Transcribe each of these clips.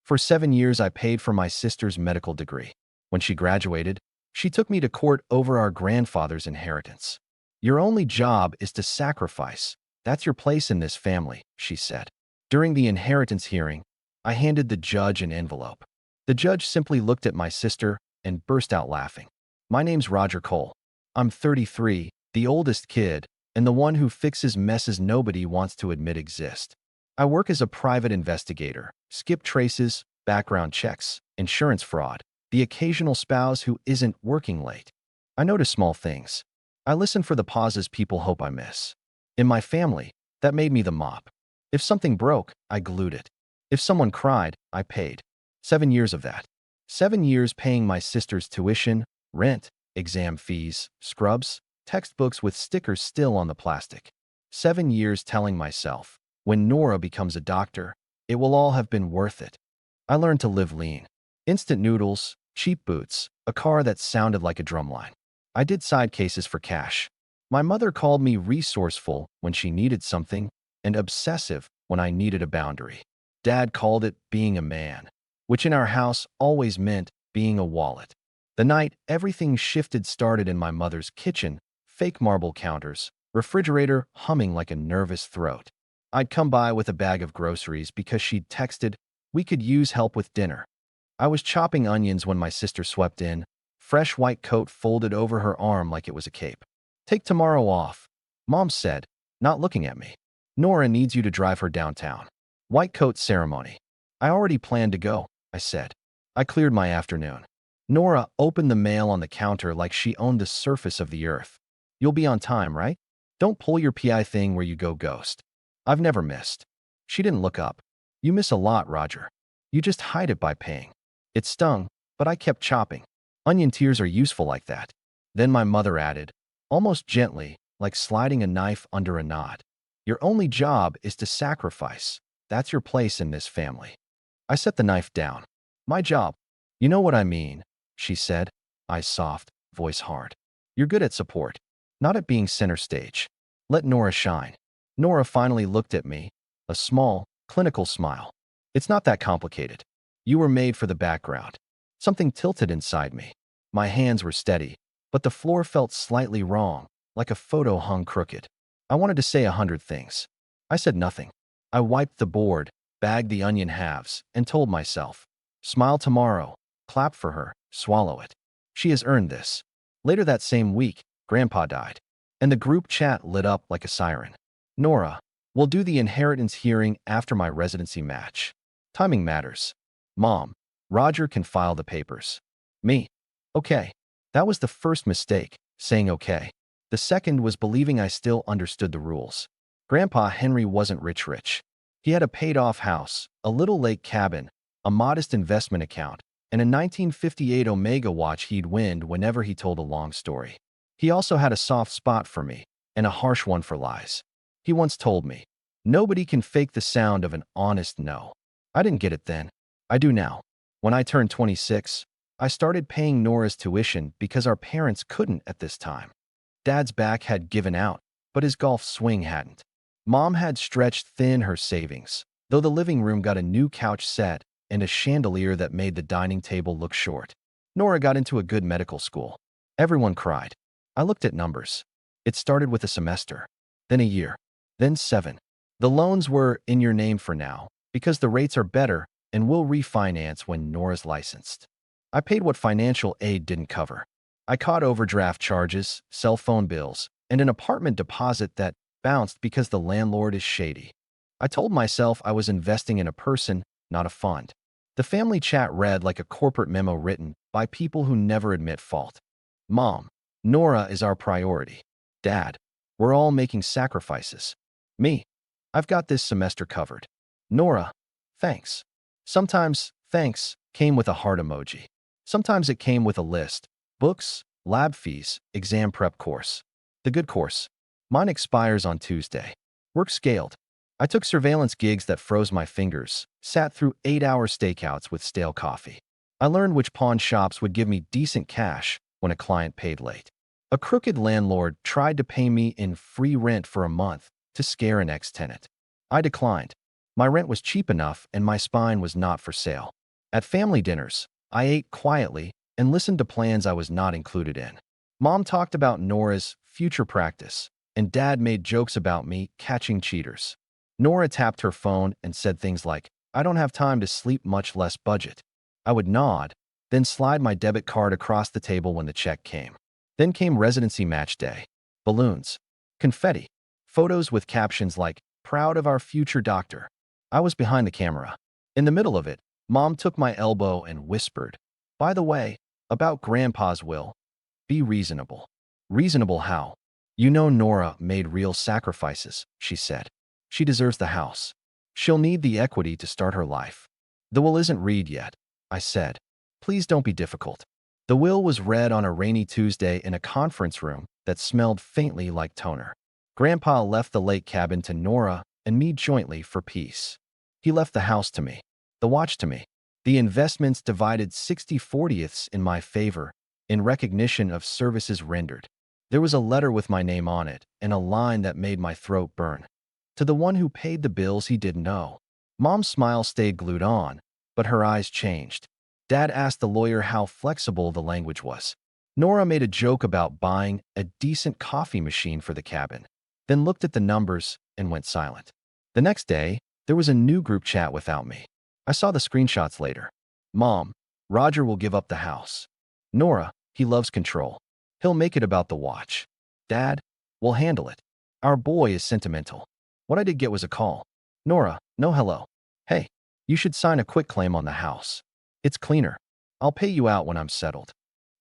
For 7 years, I paid for my sister's medical degree. When she graduated, she took me to court over our grandfather's inheritance. Your only job is to sacrifice. That's your place in this family, she said. During the inheritance hearing, I handed the judge an envelope. The judge simply looked at my sister and burst out laughing. My name's Roger Cole. I'm 33, the oldest kid, and the one who fixes messes nobody wants to admit exist. I work as a private investigator, skip traces, background checks, insurance fraud, the occasional spouse who isn't working late. I notice small things. I listen for the pauses people hope I miss. In my family, that made me the mop. If something broke, I glued it. If someone cried, I paid. 7 years of that. 7 years paying my sister's tuition, rent, exam fees, scrubs, textbooks with stickers still on the plastic. 7 years telling myself, when Nora becomes a doctor, it will all have been worth it. I learned to live lean. Instant noodles, cheap boots, a car that sounded like a drumline. I did side cases for cash. My mother called me resourceful when she needed something and obsessive when I needed a boundary. Dad called it being a man, which in our house always meant being a wallet. The night everything shifted started in my mother's kitchen, fake marble counters, refrigerator humming like a nervous throat. I'd come by with a bag of groceries because she'd texted, we could use help with dinner. I was chopping onions when my sister swept in, fresh white coat folded over her arm like it was a cape. Take tomorrow off, Mom said, not looking at me. Nora needs you to drive her downtown. White coat ceremony. I already planned to go, I said. I cleared my afternoon. Nora opened the mail on the counter like she owned the surface of the earth. You'll be on time, right? Don't pull your PI thing where you go ghost. I've never missed. She didn't look up. You miss a lot, Roger. You just hide it by paying. It stung, but I kept chopping. Onion tears are useful like that. Then my mother added, almost gently, like sliding a knife under a knot. Your only job is to sacrifice. That's your place in this family. I set the knife down. My job. You know what I mean, she said, eyes soft, voice hard. You're good at support, not at being center stage. Let Nora shine. Nora finally looked at me, a small, clinical smile. It's not that complicated. You were made for the background. Something tilted inside me. My hands were steady, but the floor felt slightly wrong, like a photo hung crooked. I wanted to say 100 things. I said nothing. I wiped the board, bagged the onion halves, and told myself, smile tomorrow, clap for her, swallow it. She has earned this. Later that same week, Grandpa died, and the group chat lit up like a siren. Nora, we'll do the inheritance hearing after my residency match. Timing matters. Mom, Roger can file the papers. Me. Okay. That was the first mistake, saying okay. The second was believing I still understood the rules. Grandpa Henry wasn't rich. He had a paid-off house, a little lake cabin, a modest investment account, and a 1958 Omega watch he'd win whenever he told a long story. He also had a soft spot for me, and a harsh one for lies. He once told me, nobody can fake the sound of an honest no. I didn't get it then. I do now. When I turned 26, I started paying Nora's tuition because our parents couldn't at this time. Dad's back had given out, but his golf swing hadn't. Mom had stretched thin her savings, though the living room got a new couch set and a chandelier that made the dining table look short. Nora got into a good medical school. Everyone cried. I looked at numbers. It started with a semester, then a year, then 7. The loans were in your name for now, because the rates are better and we'll refinance when Nora's licensed. I paid what financial aid didn't cover. I caught overdraft charges, cell phone bills, and an apartment deposit that bounced because the landlord is shady. I told myself I was investing in a person, not a fund. The family chat read like a corporate memo written by people who never admit fault. Mom, Nora is our priority. Dad, we're all making sacrifices. Me, I've got this semester covered. Nora, thanks. Sometimes thanks came with a heart emoji. Sometimes it came with a list. Books, lab fees, exam prep course. The good course. Mine expires on Tuesday. Work scaled. I took surveillance gigs that froze my fingers, sat through 8-hour stakeouts with stale coffee. I learned which pawn shops would give me decent cash when a client paid late. A crooked landlord tried to pay me in free rent for a month to scare an ex-tenant. I declined. My rent was cheap enough and my spine was not for sale. At family dinners, I ate quietly and listened to plans I was not included in. Mom talked about Nora's future practice, and Dad made jokes about me catching cheaters. Nora tapped her phone and said things like, "I don't have time to sleep, much less budget." I would nod, then slide my debit card across the table when the check came. Then came residency match day. Balloons, confetti, photos with captions like, "Proud of our future doctor." I was behind the camera. In the middle of it, Mom took my elbow and whispered, "By the way, about Grandpa's will, be reasonable." Reasonable how? "You know Nora made real sacrifices," she said. "She deserves the house. She'll need the equity to start her life." "The will isn't read yet," I said. "Please don't be difficult." The will was read on a rainy Tuesday in a conference room that smelled faintly like toner. Grandpa left the lake cabin to Nora and me jointly for peace. He left the house to me, the watch to me. The investments divided 60/40ths in my favor in recognition of services rendered. There was a letter with my name on it and a line that made my throat burn. To the one who paid the bills he didn't know. Mom's smile stayed glued on, but her eyes changed. Dad asked the lawyer how flexible the language was. Nora made a joke about buying a decent coffee machine for the cabin, then looked at the numbers and went silent. The next day, there was a new group chat without me. I saw the screenshots later. Mom, "Roger will give up the house." Nora, "He loves control. He'll make it about the watch." Dad, "We'll handle it. Our boy is sentimental." What I did get was a call. Nora, "No hello. Hey, you should sign a quitclaim on the house. It's cleaner. I'll pay you out when I'm settled."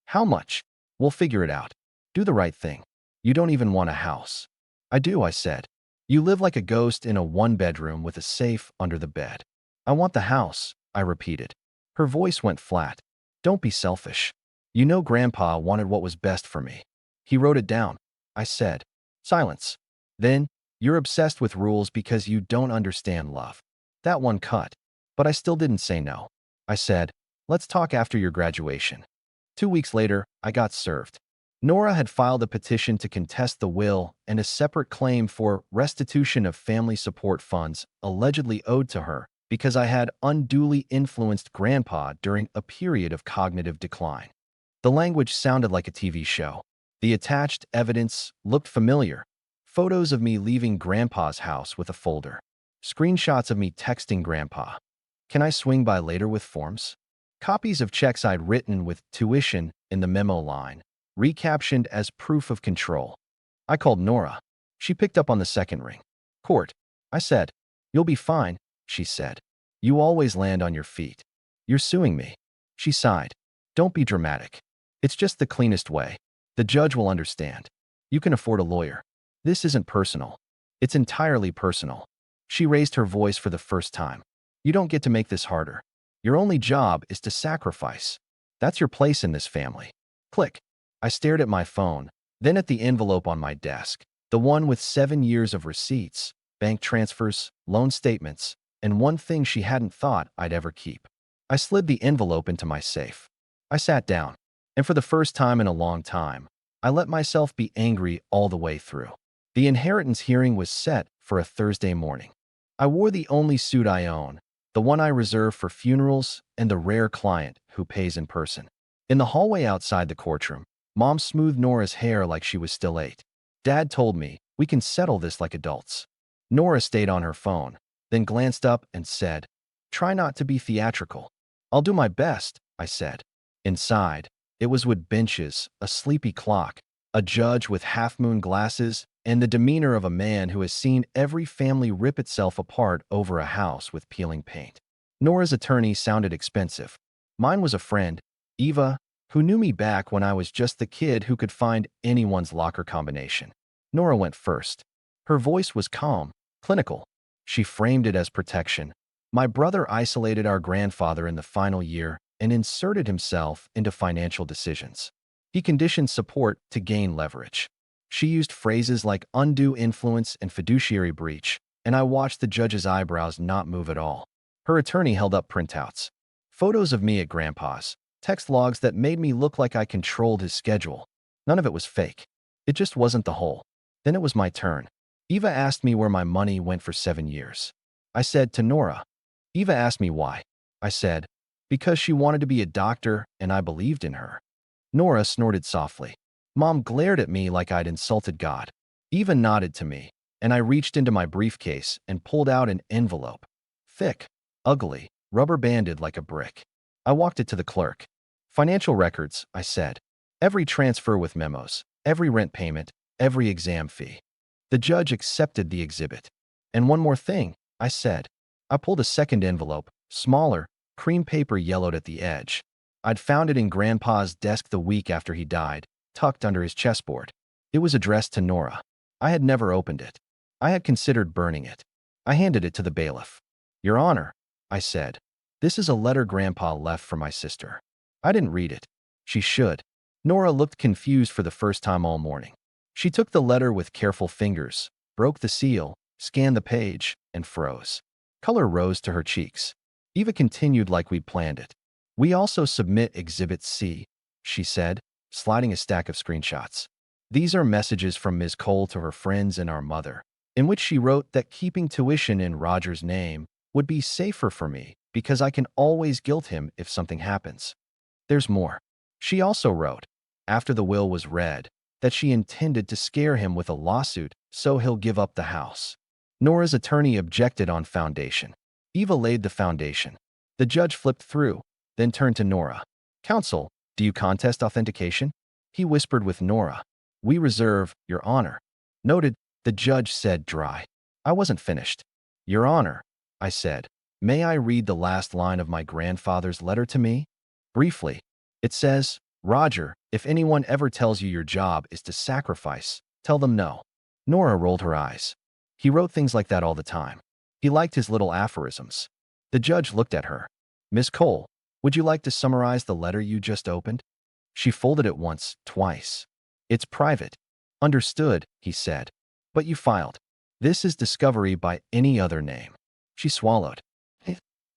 "How much?" "We'll figure it out. Do the right thing. You don't even want a house." "I do," I said. "You live like a ghost in a one-bedroom with a safe under the bed." "I want the house," I repeated. Her voice went flat. "Don't be selfish. You know Grandpa wanted what was best for me. He wrote it down," I said. Silence. Then, "You're obsessed with rules because you don't understand love." That one cut. But I still didn't say no. I said, "Let's talk after your graduation." 2 weeks later, I got served. Nora had filed a petition to contest the will and a separate claim for restitution of family support funds allegedly owed to her because I had unduly influenced Grandpa during a period of cognitive decline. The language sounded like a TV show. The attached evidence looked familiar. Photos of me leaving Grandpa's house with a folder. Screenshots of me texting Grandpa, "Can I swing by later with forms?" Copies of checks I'd written with tuition in the memo line, recaptioned as proof of control. I called Nora. She picked up on the second ring. "Court," I said. "You'll be fine," she said. "You always land on your feet." "You're suing me." She sighed. "Don't be dramatic. It's just the cleanest way. The judge will understand. You can afford a lawyer. This isn't personal. It's entirely personal." She raised her voice for the first time. "You don't get to make this harder. Your only job is to sacrifice. That's your place in this family." Click. I stared at my phone, then at the envelope on my desk, the one with 7 years of receipts, bank transfers, loan statements, and one thing she hadn't thought I'd ever keep. I slid the envelope into my safe. I sat down, and for the first time in a long time, I let myself be angry all the way through. The inheritance hearing was set for a Thursday morning. I wore the only suit I own, the one I reserve for funerals and the rare client who pays in person. In the hallway outside the courtroom, Mom smoothed Nora's hair like she was still 8. Dad told me, "We can settle this like adults." Nora stayed on her phone, then glanced up and said, "Try not to be theatrical." "I'll do my best," I said. Inside, it was wood benches, a sleepy clock, a judge with half-moon glasses, and the demeanor of a man who has seen every family rip itself apart over a house with peeling paint. Nora's attorney sounded expensive. Mine was a friend, Eva, who knew me back when I was just the kid who could find anyone's locker combination. Nora went first. Her voice was calm, clinical. She framed it as protection. My brother isolated our grandfather in the final year and inserted himself into financial decisions. He conditioned support to gain leverage. She used phrases like undue influence and fiduciary breach, and I watched the judge's eyebrows not move at all. Her attorney held up printouts. Photos of me at Grandpa's, text logs that made me look like I controlled his schedule. None of it was fake. It just wasn't the whole. Then it was my turn. Eva asked me where my money went for 7 years. I said to Nora. Eva asked me why. I said, because she wanted to be a doctor and I believed in her. Nora snorted softly. Mom glared at me like I'd insulted God. Eva nodded to me, and I reached into my briefcase and pulled out an envelope. Thick, ugly, rubber-banded like a brick. I walked it to the clerk. Financial records, I said. Every transfer with memos, every rent payment, every exam fee. The judge accepted the exhibit. And one more thing, I said. I pulled a second envelope, smaller, cream paper yellowed at the edge. I'd found it in Grandpa's desk the week after he died, tucked under his chessboard. It was addressed to Nora. I had never opened it. I had considered burning it. I handed it to the bailiff. Your Honor, I said, this is a letter Grandpa left for my sister. I didn't read it. She should. Nora looked confused for the first time all morning. She took the letter with careful fingers, broke the seal, scanned the page, and froze. Color rose to her cheeks. Eva continued like we'd planned it. We also submit Exhibit C, she said, sliding a stack of screenshots. These are messages from Ms. Cole to her friends and our mother, in which she wrote that keeping tuition in Roger's name would be safer for me because I can always guilt him if something happens. There's more. She also wrote, after the will was read, that she intended to scare him with a lawsuit so he'll give up the house. Nora's attorney objected on foundation. Eva laid the foundation. The judge flipped through, then turned to Nora. Counsel, do you contest authentication? He whispered with Nora. We reserve, Your Honor. Noted, the judge said dry. I wasn't finished. Your Honor, I said, may I read the last line of my grandfather's letter to me? Briefly, it says, Roger, if anyone ever tells you your job is to sacrifice, tell them no. Nora rolled her eyes. He wrote things like that all the time. He liked his little aphorisms. The judge looked at her. Miss Cole, would you like to summarize the letter you just opened? She folded it once, twice. It's private. Understood, he said. But you filed. This is discovery by any other name. She swallowed.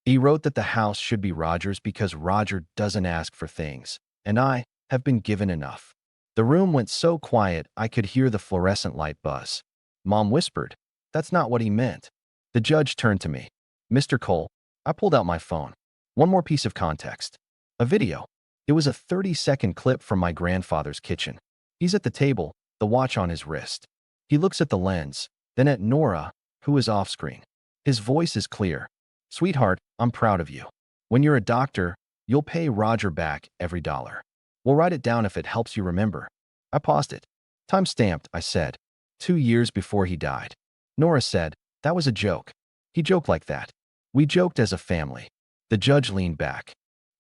He wrote that the house should be Roger's because Roger doesn't ask for things, and I have been given enough. The room went so quiet I could hear the fluorescent light buzz. Mom whispered, that's not what he meant. The judge turned to me. Mr. Cole, I pulled out my phone. One more piece of context. A video. It was a 30-second clip from my grandfather's kitchen. He's at the table, the watch on his wrist. He looks at the lens, then at Nora, who is off-screen. His voice is clear. Sweetheart, I'm proud of you. When you're a doctor, you'll pay Roger back every dollar. We'll write it down if it helps you remember. I paused it. Time-stamped, I said. 2 years before he died. Nora said, that was a joke. He joked like that. We joked as a family. The judge leaned back.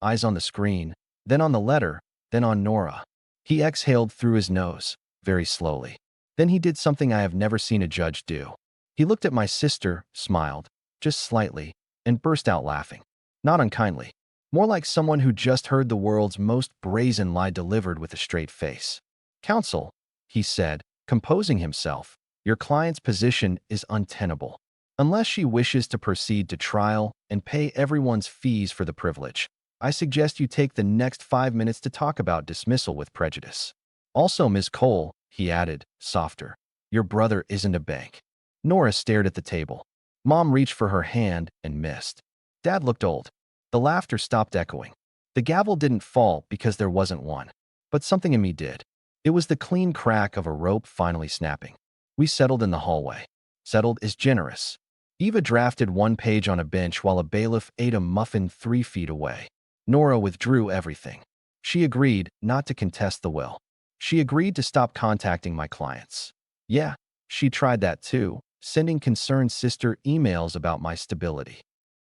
Eyes on the screen, then on the letter, then on Nora. He exhaled through his nose, very slowly. Then he did something I have never seen a judge do. He looked at my sister, smiled, just slightly, and burst out laughing. Not unkindly. More like someone who just heard the world's most brazen lie delivered with a straight face. Counsel, he said, composing himself, your client's position is untenable. Unless she wishes to proceed to trial and pay everyone's fees for the privilege, I suggest you take the next 5 minutes to talk about dismissal with prejudice. Also, Ms. Cole, he added, softer, your brother isn't a bank. Nora stared at the table. Mom reached for her hand and missed. Dad looked old. The laughter stopped echoing. The gavel didn't fall because there wasn't one. But something in me did. It was the clean crack of a rope finally snapping. We settled in the hallway. Settled is generous. Eva drafted one page on a bench while a bailiff ate a muffin 3 feet away. Nora withdrew everything. She agreed not to contest the will. She agreed to stop contacting my clients. Yeah, she tried that too, sending concerned sister emails about my stability.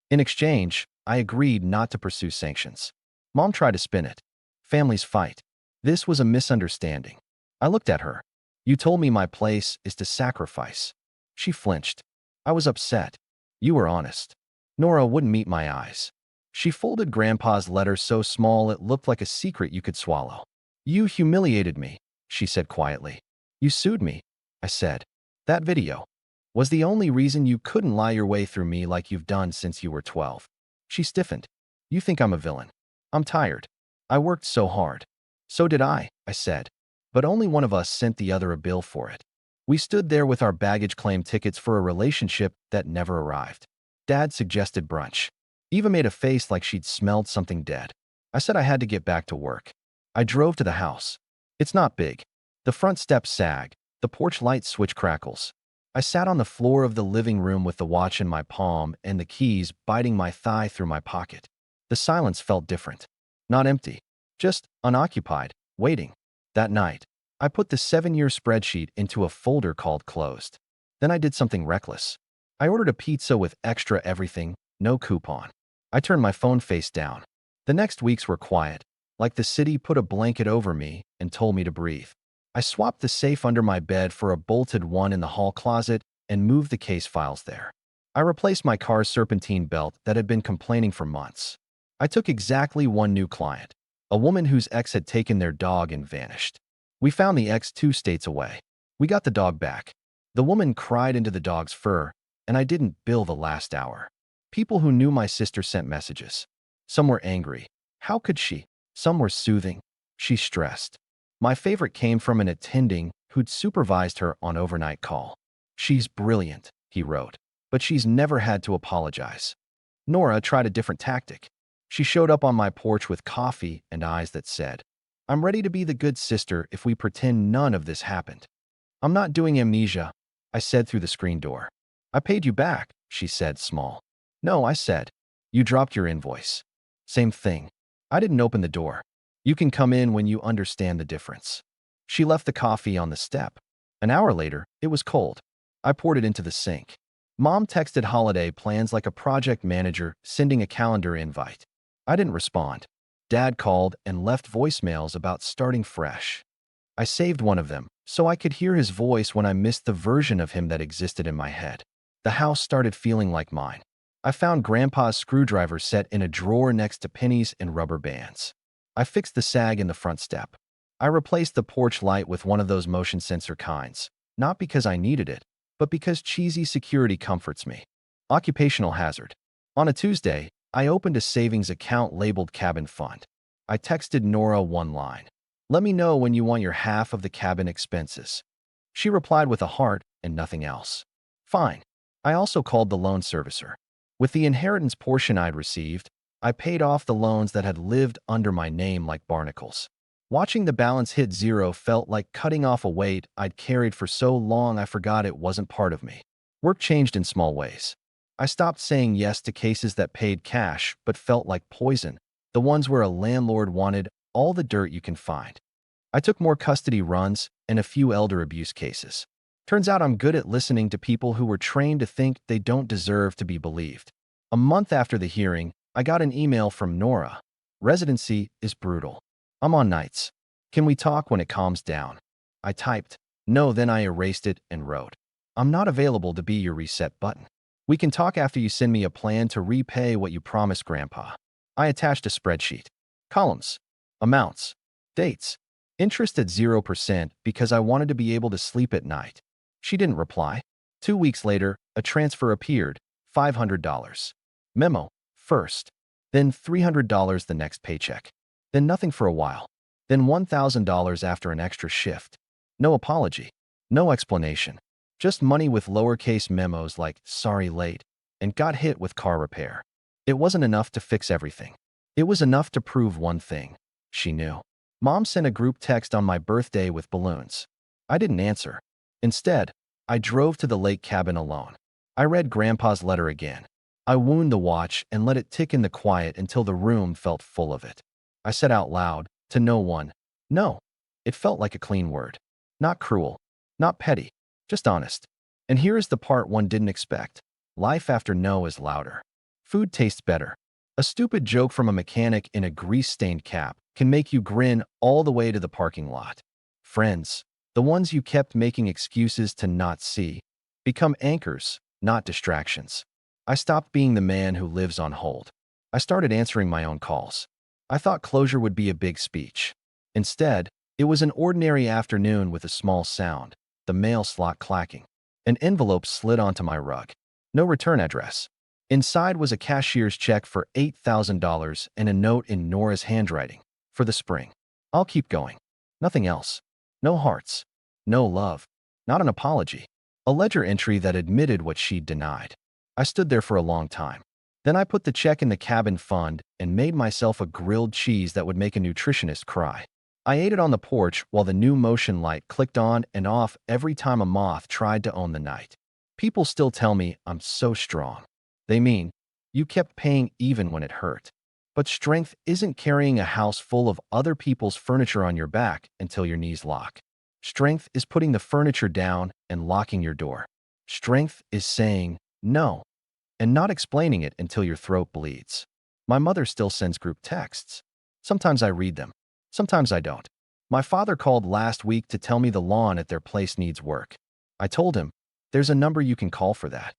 In exchange, I agreed not to pursue sanctions. Mom tried to spin it. Families fight. This was a misunderstanding. I looked at her. You told me my place is to sacrifice. She flinched. I was upset. You were honest. Nora wouldn't meet my eyes. She folded Grandpa's letter so small it looked like a secret you could swallow. You humiliated me, she said quietly. You sued me, I said. That video was the only reason you couldn't lie your way through me like you've done since you were 12. She stiffened. You think I'm a villain. I'm tired. I worked so hard. So did I said. But only one of us sent the other a bill for it. We stood there with our baggage claim tickets for a relationship that never arrived. Dad suggested brunch. Eva made a face like she'd smelled something dead. I said I had to get back to work. I drove to the house. It's not big. The front steps sag. The porch light switch crackles. I sat on the floor of the living room with the watch in my palm and the keys biting my thigh through my pocket. The silence felt different. Not empty. Just unoccupied, waiting. That night, I put the 7-year spreadsheet into a folder called Closed. Then I did something reckless. I ordered a pizza with extra everything, no coupon. I turned my phone face down. The next weeks were quiet, like the city put a blanket over me and told me to breathe. I swapped the safe under my bed for a bolted one in the hall closet and moved the case files there. I replaced my car's serpentine belt that had been complaining for months. I took exactly one new client, a woman whose ex had taken their dog and vanished. We found the ex 2 states away. We got the dog back. The woman cried into the dog's fur, and I didn't bill the last hour. People who knew my sister sent messages. Some were angry. How could she? Some were soothing. She stressed. My favorite came from an attending who'd supervised her on overnight call. She's brilliant, he wrote, but she's never had to apologize. Nora tried a different tactic. She showed up on my porch with coffee and eyes that said, "I'm ready to be the good sister if we pretend none of this happened." "I'm not doing amnesia," I said through the screen door. "I paid you back," she said, small. "No," I said. "You dropped your invoice." "Same thing." I didn't open the door. "You can come in when you understand the difference." She left the coffee on the step. An hour later, it was cold. I poured it into the sink. Mom texted holiday plans like a project manager sending a calendar invite. I didn't respond. Dad called and left voicemails about starting fresh. I saved one of them, so I could hear his voice when I missed the version of him that existed in my head. The house started feeling like mine. I found Grandpa's screwdriver set in a drawer next to pennies and rubber bands. I fixed the sag in the front step. I replaced the porch light with one of those motion sensor kinds, not because I needed it, but because cheesy security comforts me. Occupational hazard. On a Tuesday, I opened a savings account labeled Cabin Fund. I texted Nora one line. "Let me know when you want your half of the cabin expenses." She replied with a heart and nothing else. Fine. I also called the loan servicer. With the inheritance portion I'd received, I paid off the loans that had lived under my name like barnacles. Watching the balance hit zero felt like cutting off a weight I'd carried for so long I forgot it wasn't part of me. Work changed in small ways. I stopped saying yes to cases that paid cash but felt like poison, the ones where a landlord wanted all the dirt you can find. I took more custody runs and a few elder abuse cases. Turns out I'm good at listening to people who were trained to think they don't deserve to be believed. A month after the hearing, I got an email from Nora. "Residency is brutal. I'm on nights. Can we talk when it calms down?" I typed, "No," then I erased it and wrote, "I'm not available to be your reset button. We can talk after you send me a plan to repay what you promised Grandpa." I attached a spreadsheet. Columns. Amounts. Dates. Interest at 0% because I wanted to be able to sleep at night. She didn't reply. 2 weeks later, a transfer appeared, $500. Memo, first. Then $300 the next paycheck. Then nothing for a while. Then $1,000 after an extra shift. No apology. No explanation. Just money with lowercase memos like, "Sorry late," and "Got hit with car repair." It wasn't enough to fix everything. It was enough to prove one thing. She knew. Mom sent a group text on my birthday with balloons. I didn't answer. Instead, I drove to the lake cabin alone. I read Grandpa's letter again. I wound the watch and let it tick in the quiet until the room felt full of it. I said out loud, to no one, "No." It felt like a clean word. Not cruel. Not petty. Just honest. And here is the part one didn't expect. Life after no is louder. Food tastes better. A stupid joke from a mechanic in a grease-stained cap can make you grin all the way to the parking lot. Friends, the ones you kept making excuses to not see, become anchors, not distractions. I stopped being the man who lives on hold. I started answering my own calls. I thought closure would be a big speech. Instead, it was an ordinary afternoon with a small sound, the mail slot clacking. An envelope slid onto my rug. No return address. Inside was a cashier's check for $8,000 and a note in Nora's handwriting. For the spring. I'll keep going. Nothing else. No hearts. No love. Not an apology. A ledger entry that admitted what she'd denied. I stood there for a long time. Then I put the check in the cabin fund and made myself a grilled cheese that would make a nutritionist cry. I ate it on the porch while the new motion light clicked on and off every time a moth tried to own the night. People still tell me I'm so strong. They mean, you kept paying even when it hurt. But strength isn't carrying a house full of other people's furniture on your back until your knees lock. Strength is putting the furniture down and locking your door. Strength is saying no and not explaining it until your throat bleeds. My mother still sends group texts. Sometimes I read them. Sometimes I don't. My father called last week to tell me the lawn at their place needs work. I told him, there's a number you can call for that.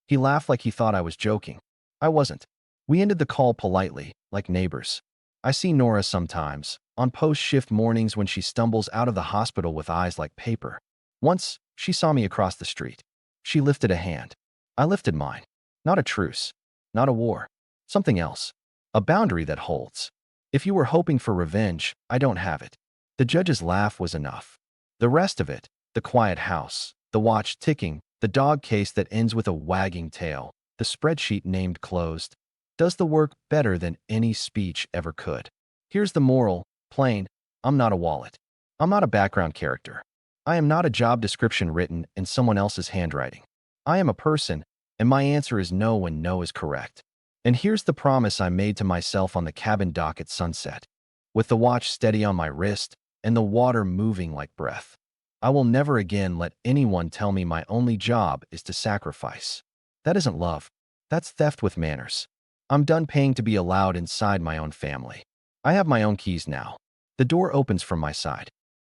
He laughed like he thought I was joking. I wasn't. We ended the call politely, like neighbors. I see Nora sometimes, on post-shift mornings when she stumbles out of the hospital with eyes like paper. Once, she saw me across the street. She lifted a hand. I lifted mine. Not a truce. Not a war. Something else. A boundary that holds. If you were hoping for revenge, I don't have it. The judge's laugh was enough. The rest of it, the quiet house, the watch ticking, the dog case that ends with a wagging tail, the spreadsheet named closed, does the work better than any speech ever could. Here's the moral, plain, I'm not a wallet. I'm not a background character. I am not a job description written in someone else's handwriting. I am a person, and my answer is no when no is correct. And here's the promise I made to myself on the cabin dock at sunset. With the watch steady on my wrist and the water moving like breath. I will never again let anyone tell me my only job is to sacrifice. That isn't love. That's theft with manners. I'm done paying to be allowed inside my own family. I have my own keys now. The door opens from my side.